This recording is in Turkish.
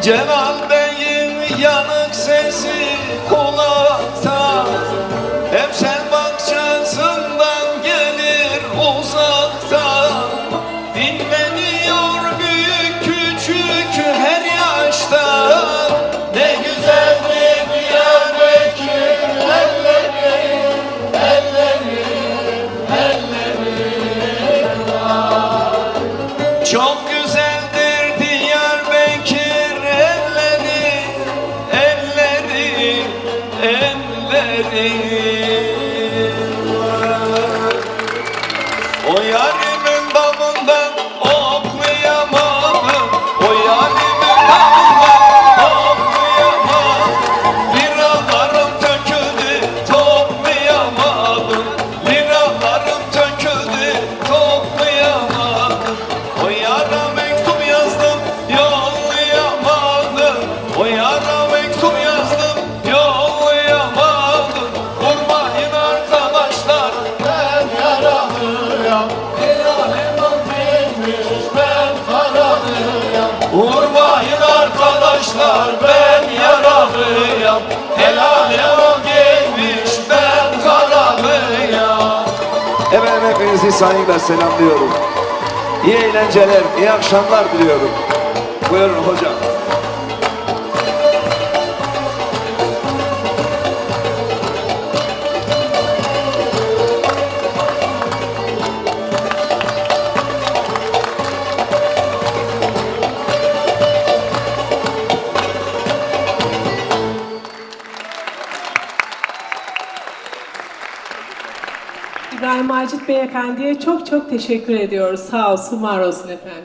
Celal Bey'in yanık sesi kulakta, Hemşer bahçesinden gelir uzakta. Dinleniyor büyük küçük her yaşta. Ne güzeldir Diyarbakır elleri, elleri, elleri var. Çok güzeldir Diyarbakır elleri, elleri, elleri var. O yarimin damından oklayamadım, o yarimin damından oklayamadım. Liralarım töküldü, toplayamadım. Liralarım töküldü, toplayamadım. O yara mektup yazdım, yollayamadım. O yara mektup yazdım, yollayamadım. Vurmayın arkadaşlar, ben yaralıyım. El alem bilmiş, ben karalıyım. Vurmayın arkadaşlar, ben yaralıyım. El alem gelmiş, ben karalıyım. Efendim hepinizi saygıyla selamlıyorum. İyi eğlenceler, iyi akşamlar diliyorum. Buyurun hocam. İbrahim Macit Beyefendi'ye çok çok teşekkür ediyoruz. Sağ olsun, var olsun efendim.